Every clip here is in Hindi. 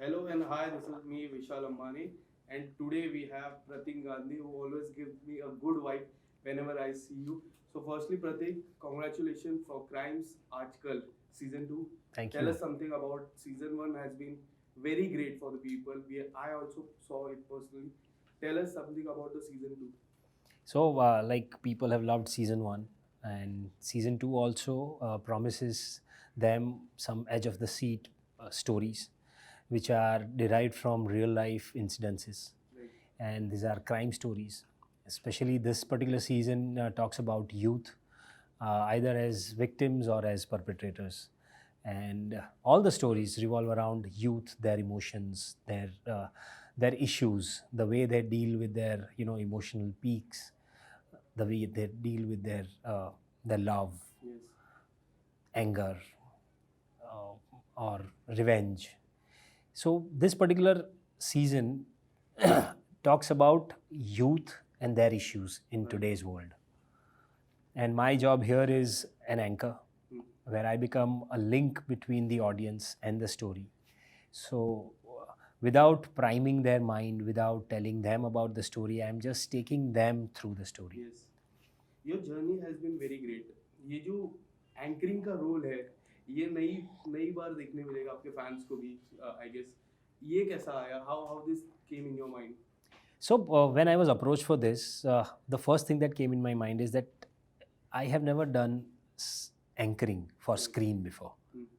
Hello and hi, this is me Vishal Ambani, and today we have Pratik Gandhi, who always gives me a good vibe whenever I see you. So, firstly, Pratik, congratulations for Crimes Aajkal Season 2. Thank Tell you. us something about Season 1 has been very great for the people. I also saw it personally. Tell us something about the Season 2. So, like people have loved season one, and season two also promises them some edge of the seat stories, which are derived from real life incidences, Right. and these are crime stories. Especially this particular season talks about youth, either as victims or as perpetrators. And all the stories revolve around youth, their emotions, their issues, the way they deal with their emotional peaks, the way they deal with their love, Yes. anger, or revenge. So this particular season talks about youth and their issues in today's world. And my job here is an anchor, where I become a link between the audience and the story. So, without priming their mind, without telling them about the story, I'm just taking them through the story. Yes. Your journey has been very great. ये जो एंकरिंग का रोल है, ये नई नई बार देखने मिलेगा आपके फैंस को भी, आई गेस. ये कैसा आया? How this came in your mind? So, when I was approached for this, the first thing that came in my mind is that I have never done anchoring for screen before.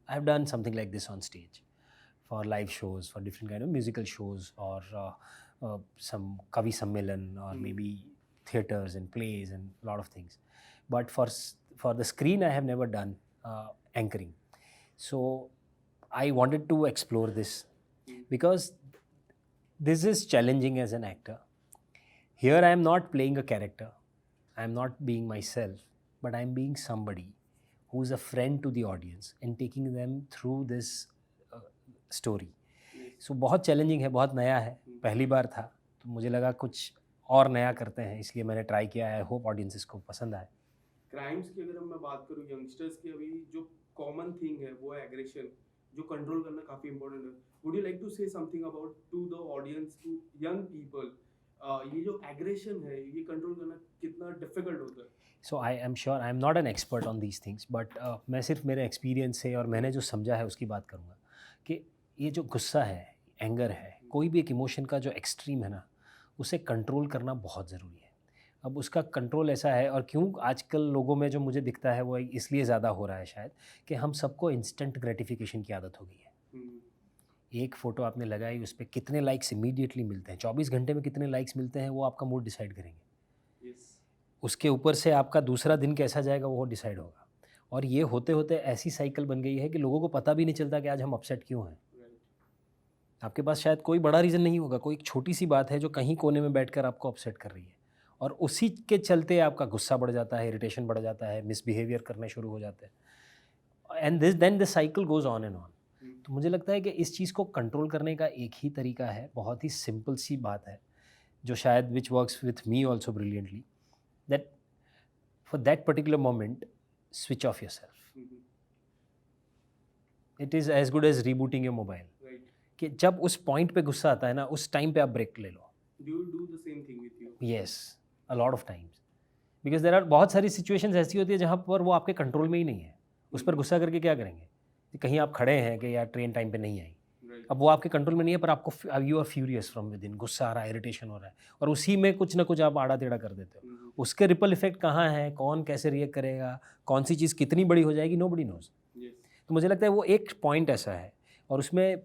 I have done something like this on stage for live shows, for different kind of musical shows, or some Kavi Sammelan, or maybe theaters and plays and a lot of things. But for the screen, I have never done anchoring. So I wanted to explore this because this is challenging as an actor. Here I am not playing a character. I am not being myself, but I am being somebody who is a friend to the audience and taking them through this story. So बहुत चैलेंजिंग है, बहुत नया है, पहली बार था, तो मुझे लगा कुछ और नया करते हैं, इसलिए मैंने ट्राई किया है. आई होप ऑडियंसेस को पसंद आए. क्राइम्स की अगर मैं बात करूँ, यंगस्टर्स की अभी जो कॉमन थिंग है वो है एग्रेशन, जो कंट्रोल करना काफी इंपॉर्टेंट है. Would you like to say something about to the audience, to young people, ये जो एग्रेशन है ये कंट्रोल करना कितना डिफिकल्ट होता है? So I am sure I am not an expert on these things, but मैं सिर्फ मेरे एक्सपीरियंस से और मैंने जो समझा है उसकी बात करूँगा कि ये जो गुस्सा है, एंगर है, कोई भी एक इमोशन का जो एक्सट्रीम है ना, उसे कंट्रोल करना बहुत ज़रूरी है. अब उसका कंट्रोल ऐसा है, और क्यों आजकल लोगों में जो मुझे दिखता है वो इसलिए ज़्यादा हो रहा है शायद, कि हम सबको इंस्टेंट ग्रेटिफिकेशन की आदत हो गई है. एक फ़ोटो आपने लगाई, उस पर कितने लाइक्स इमीडिएटली मिलते हैं, 24 घंटे में कितने लाइक्स मिलते हैं, वो आपका मूड डिसाइड करेंगे. उसके ऊपर से आपका दूसरा दिन कैसा जाएगा वो डिसाइड होगा. और ये होते होते ऐसी साइकिल बन गई है कि लोगों को पता भी नहीं चलता कि आज हम अपसेट क्यों हैं. आपके पास शायद कोई बड़ा रीज़न नहीं होगा, कोई एक छोटी सी बात है जो कहीं कोने में बैठकर आपको अपसेट कर रही है, और उसी के चलते आपका गुस्सा बढ़ जाता है, इरिटेशन बढ़ जाता है, मिसबिहेवियर करने शुरू हो जाते हैं, and then the cycle goes on and on. तो मुझे लगता है कि इस चीज़ को कंट्रोल करने का एक ही तरीका है, बहुत ही सिंपल सी बात है, जो शायद which works with me also brilliantly, that for that particular moment switch off yourself. It is as good as rebooting your mobile. कि जब उस पॉइंट पे गुस्सा आता है ना, उस टाइम पे आप ब्रेक ले लो. Do you do the same thing with you? Yes, a lot of times, because there are बहुत सारी सिचुएशंस ऐसी होती है जहाँ पर वो आपके कंट्रोल में ही नहीं है. उस पर गुस्सा करके क्या करेंगे? कहीं आप खड़े हैं कि यार ट्रेन टाइम पे नहीं आई, अब वो आपके कंट्रोल में नहीं है, पर आपको you are furious from within, गुस्सा आ रहा है, इरिटेशन हो रहा है, और उसी में कुछ ना कुछ आप आड़ा टेढ़ा कर देते हो. उसके रिपल इफेक्ट कहाँ है, कौन कैसे रिएक्ट करेगा, कौन सी चीज़ कितनी बड़ी हो जाएगी, नोबडी नोज. तो मुझे लगता है वो एक पॉइंट ऐसा है. और उसमें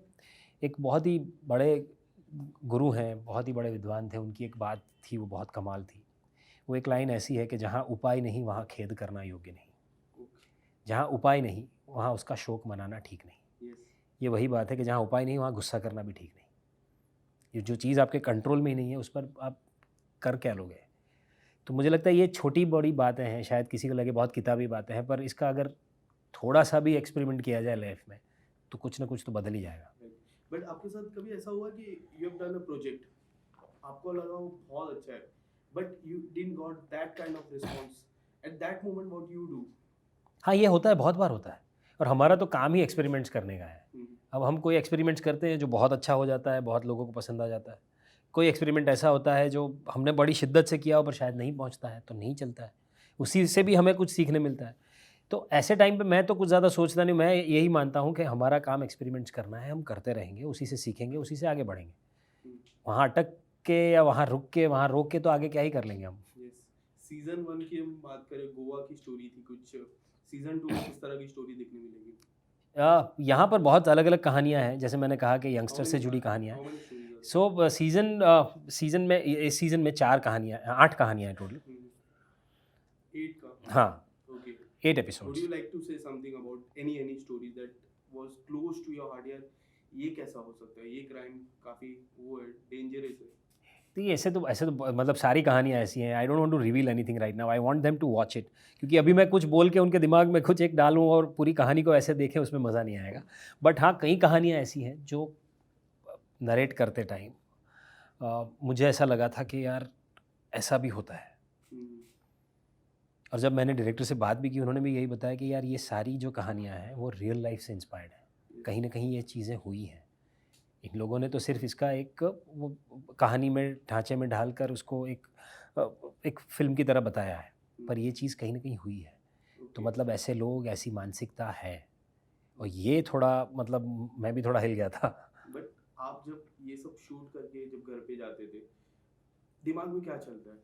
एक बहुत ही बड़े गुरु हैं, बहुत ही बड़े विद्वान थे, उनकी एक बात थी, वो बहुत कमाल थी. वो एक लाइन ऐसी है कि जहाँ उपाय नहीं वहाँ खेद करना योग्य नहीं, जहाँ उपाय नहीं वहाँ उसका शोक मनाना ठीक नहीं. ये वही बात है कि जहाँ उपाय नहीं वहाँ गुस्सा करना भी ठीक नहीं. ये जो चीज़ आपके कंट्रोल में ही नहीं है उस पर आप कर क्या लोगे. तो मुझे लगता है ये छोटी बड़ी बातें हैं, शायद किसी को लगे बहुत किताबी बातें हैं, पर इसका अगर थोड़ा सा भी एक्सपेरिमेंट किया जाए लाइफ में तो कुछ ना कुछ तो बदल ही जाएगा. बट आपके साथ कभी ऐसा हुआ कि you have done a project, आपको लगा वो बहुत अच्छा है, but you didn't got that kind of response at that moment, what you do? हाँ, ये होता है, बहुत बार होता है, और हमारा तो काम ही एक्सपेरिमेंट्स करने का है. अब हम कोई एक्सपेरिमेंट्स करते हैं जो बहुत अच्छा हो जाता है, बहुत लोगों को पसंद आ जाता है। कोई एक्सपेरिमेंट ऐसा होता है जो हमने बड़ी शिद्दत से किया हो पर शायद नहीं पहुँचता है, तो नहीं चलता है। उसी से भी हमें कुछ सीखने मिलता है। तो ऐसे टाइम पे मैं तो कुछ ज़्यादा सोचता नहीं, मैं यही मानता हूँ कि हमारा काम एक्सपेरिमेंट्स करना है, हम करते रहेंगे, उसी से सीखेंगे, उसी से आगे बढ़ेंगे। वहाँ अटक के या वहाँ रुक के, वहाँ रोक के तो आगे क्या ही कर लेंगे हम। यस, सीजन 1 की हम बात करें, गोवा की स्टोरी थी कुछ, सीजन 2 में किस तरह की स्टोरी देखने मिलेगी? यहाँ पर बहुत अलग-अलग कहानियाँ हैं, जैसे मैंने कहा कि हाउ यंगस्टर से मेनी जुड़ी कहानियाँ हैं। How many stories are? So season में इस सीज़न में 4 कहानियाँ 8 कहानियाँ हैं टोटल। 8 का? हाँ, okay. 8 Would you episodes. like to say something about any story that was close to your heart? यार ये कैसा हो सकता है, ये क्राइम काफी वो है, डेंजरस है। तो ये ऐसे तो मतलब सारी कहानियाँ ऐसी हैं। I don't want to reveal anything right now, I want them to watch it, क्योंकि अभी मैं कुछ बोल के उनके दिमाग में कुछ एक डालूँ और पूरी कहानी को ऐसे देखें, उसमें मज़ा नहीं आएगा। बट हाँ, कई कहानियाँ ऐसी हैं जो नरेट करते टाइम मुझे ऐसा लगा था कि यार ऐसा भी होता है। हम्म, और जब मैंने डायरेक्टर से बात भी की, उन्होंने भी यही बताया कि यार ये सारी जो कहानियाँ हैं वो रियल लाइफ से इंस्पायर्ड हैं। कहीं न कहीं ये चीज़ें हुई हैं। इन लोगों ने तो सिर्फ़ इसका एक वो कहानी में ढाँचे में ढालकर उसको एक फ़िल्म की तरह बताया है। पर ये चीज़ कहीं न कहीं हुई है। तो ओके। मतलब ऐसे लोग, ऐसी मानसिकता है। और ये थोड़ा मतलब मैं भी थोड़ा हिल गया था। बट आप जब ये सब शूट करके जब घर पे जाते थे, दिमाग में क्या चलता है?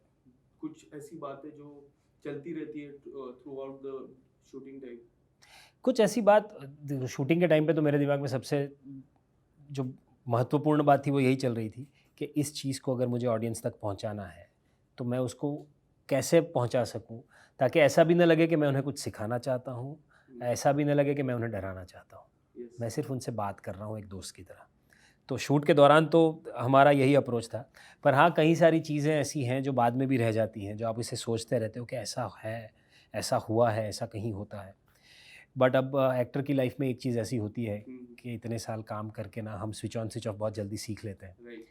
कुछ ऐसी बातें जो चलती रहती है through out the shooting time? कुछ ऐसी बात शूटिंग के टाइम पे तो मेरे दिमाग में सबसे जो महत्वपूर्ण बात थी वो यही चल रही थी कि इस चीज़ को अगर मुझे ऑडियंस तक पहुंचाना है तो मैं उसको कैसे पहुंचा सकूं, ताकि ऐसा भी ना लगे कि मैं उन्हें कुछ सिखाना चाहता हूं, ऐसा भी ना लगे कि मैं उन्हें डराना चाहता हूं। यस। मैं सिर्फ उनसे बात कर रहा हूं एक दोस्त की तरह। तो शूट के दौरान तो हमारा यही अप्रोच था। पर हाँ, कई सारी चीज़ें ऐसी हैं जो बाद में भी रह जाती हैं, जो आप इसे सोचते रहते हो कि ऐसा है, ऐसा हुआ है, ऐसा कहीं होता है। बट अब एक्टर की लाइफ में एक चीज़ ऐसी होती है कि इतने साल काम करके ना हम स्विच ऑन स्विच ऑफ बहुत जल्दी सीख लेते हैं। राइट।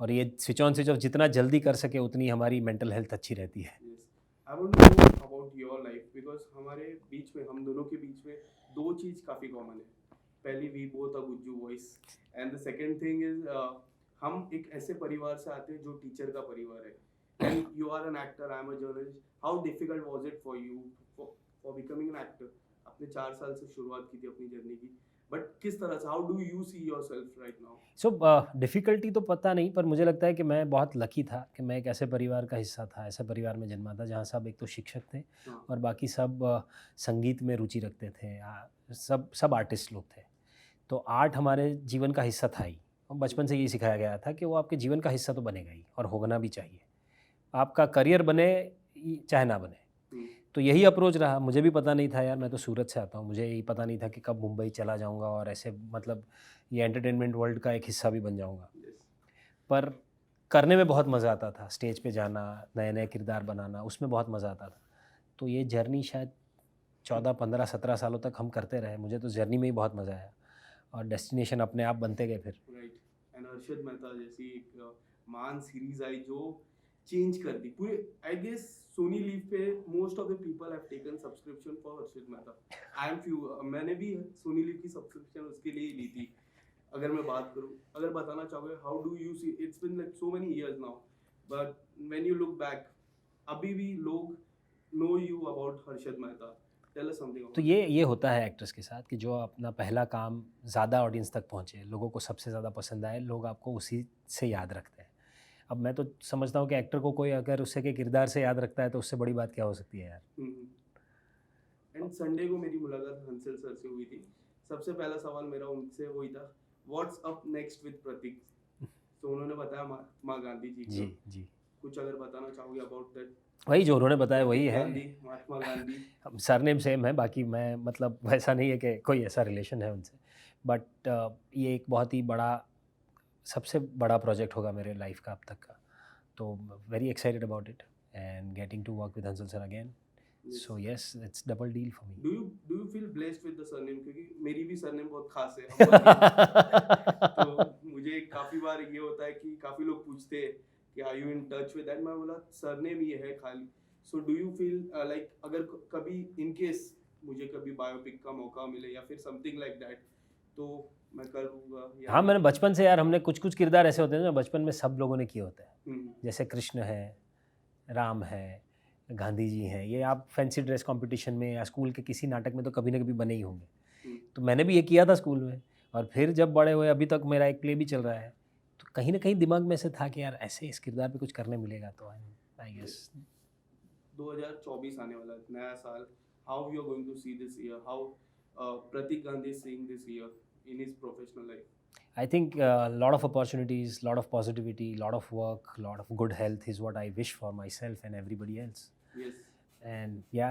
और ये स्विच ऑन स्विच ऑफ जितना जल्दी कर सके उतनी हमारी मेंटल हेल्थ अच्छी रहती है। Yes, I want to know about your life, because हमारे बीच में, हम दोनों के बीच में दो चीज काफी कॉमन है। पहली, we both a Gujju voice, and the second thing is हम एक ऐसे परिवार से आते हैं जो टीचर का परिवार है, and you are an actor, I am a journalist. How difficult was it for you for becoming an actor? आपने 4 साल से शुरुआत की थी अपनी जर्नी की, बट किस तरह से, how do you see yourself right now? So difficulty तो पता नहीं, पर मुझे लगता है कि मैं बहुत लकी था कि मैं एक ऐसे परिवार का हिस्सा था, ऐसे परिवार में जन्मा था जहाँ सब एक तो शिक्षक थे हाँ। और बाकी सब संगीत में रुचि रखते थे। सब सब आर्टिस्ट लोग थे। तो आर्ट हमारे जीवन का हिस्सा था ही, और बचपन से यही सिखाया गया था कि वो आपके जीवन का हिस्सा तो बनेगा ही और होना भी चाहिए। आपका करियर बने चाहे ना बने। हम्म, तो यही अप्रोच रहा। मुझे भी पता नहीं था यार, मैं तो सूरत से आता हूँ, मुझे यही पता नहीं था कि कब मुंबई चला जाऊँगा और ऐसे मतलब ये एंटरटेनमेंट वर्ल्ड का एक हिस्सा भी बन जाऊँगा। yes, पर करने में बहुत मज़ा आता था, स्टेज पे जाना, नए-नए किरदार बनाना, उसमें बहुत मज़ा आता था। तो ये जर्नी शायद 14, 15, 17 सालों तक हम करते रहे। मुझे तो जर्नी में ही बहुत मज़ा आया और डेस्टिनेशन अपने आप बनते गए फिर। राइट। एंड अर्शद मेहता जैसी एक महान सीरीज आई जो चेंज कर दी पूरे, आई गेस सोनी लीव पे most of the people have taken subscription for Arshad Mehta. I am few, मैंने भी सोनी लीव की सब्सक्रिप्शन उसके लिए ही ली थी। अगर मैं बात करूं, अगर बताना चाहोगे, how do you see, it's been like so many years now, but when you look back, अभी भी लोग know you about Harshad Mehta. Tell us something तो अबाउट ये होता है एक्टर्स के साथ कि जो अपना पहला काम ज़्यादा ऑडियंस तक पहुँचे, लोगों को सबसे ज़्यादा पसंद आए, लोग आपको उसी से याद रखते हैं। अब मैं तो समझता हूँ कि एक्टर को कोई अगर उससे के किरदार से याद रखता है तो उससे बड़ी बात क्या हो सकती है यार। एंड संडे को मेरी मुलाकात हंसल सर से हुई थी। सबसे पहला सवाल मेरा उनसे वही था, व्हाट्स अप नेक्स्ट विद प्रतीक? तो उन्होंने बताया महात्मा गांधी जी का। जी, जी। कुछ अगर बताना चाहोगे अबाउट दैट? वही जो उन्होंने बताया वही प्रतीक है। गांधी, महात्मा गांधी। सरनेम सेम है, बाकी मैं मतलब वैसा नहीं है कि कोई ऐसा रिलेशन है उनसे। बट ये एक बहुत ही बड़ा, सबसे बड़ा प्रोजेक्ट होगा मेरे लाइफ का अब तक का। तो very excited about it and getting to work with Hansal sir again. So yes, it's double deal for me. Do you feel blessed with the surname? क्योंकि मेरी भी सरनेम बहुत खास है, अव्वल की। तो मुझे काफी बार ये होता है कि काफी लोग पूछते हैं कि are you in touch with that, मैं बोला सरनेम ये है खाली। So do you feel like, अगर कभी इन केस मुझे कभी बायोपिक का मौका मिले या फिर समथिंग लाइक दैट, तो मैं करूँगा या हाँ, नहीं मैंने करूँगा? बचपन से यार हमने कुछ-कुछ किरदार ऐसे होते हैं जो बचपन में सब लोगों ने किए होते हैं। हम्म, जैसे कृष्ण है, राम है, गांधी जी हैं, ये आप फैंसी ड्रेस कॉम्पिटिशन में या स्कूल के किसी नाटक में तो कभी ना कभी बने ही होंगे। हम्म, तो मैंने भी ये किया था स्कूल में और फिर जब बड़े हुए अभी तक मेरा एक प्ले भी चल रहा है। तो कहीं न कहीं दिमाग में से था कि यार ऐसे इस किरदार पे कुछ करने मिलेगा तो आई गेस 2024 आने वाला है, नया साल. How you are going to see this year? How Pratik Gandhi is seeing this year in his professional life? I think lot of opportunities, lot of positivity, lot of work, lot of good health is what I wish for myself and everybody else. Yes. And या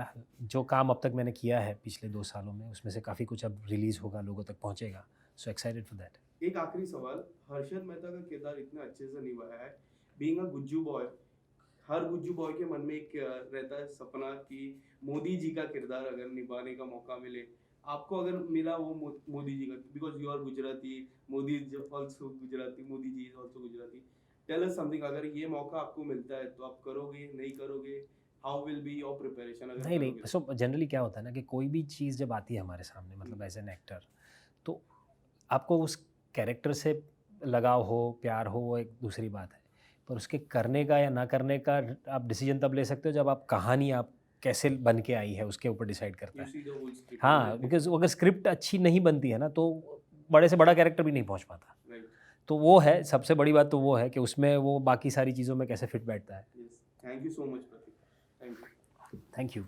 जो काम अब तक मैंने किया है पिछले 2 सालों में उसमें से काफ़ी कुछ अब रिलीज़ होगा, लोगों तक पहुंचेगा. So excited for that. एक आखिरी सवाल. हर्षद मेहता का किरदार इतना अच्छे से निभाया है. Being a Gujju boy, her Gujju boy के मन में एक रहता है सपना कि मोदी जी का किरदार अगर निभाने का मौका मिले, आपको अगर मिला वो मोदी जी का, because you are Gujarati, Modi is also Gujarati, Modi ji is also Gujarati. Tell us something, अगर ये मौका आपको मिलता है तो आप करोगे, नहीं करोगे? How will be your preparation अगर नहीं करोगे? सो जनरली क्या होता है ना कि कोई भी चीज़ जब आती है हमारे सामने मतलब एज एन एक्टर तो आपको उस कैरेक्टर से लगाव हो, प्यार हो, वो एक दूसरी बात है. पर उसके करने का या ना करने का आप डिसीजन तब ले सकते हो जब आप कहानी आप कैसे बन के आई है उसके ऊपर डिसाइड करता यू है. See the whole script. हाँ, बिकॉज़ अगर स्क्रिप्ट अच्छी नहीं बनती है ना तो बड़े से बड़ा कैरेक्टर भी नहीं पहुँच पाता. राइट. तो वो है सबसे बड़ी बात, तो वो है कि उसमें वो बाकी सारी चीज़ों में कैसे फिट बैठता है. Yes. Thank you so much Pratik. Thank you. Thank you.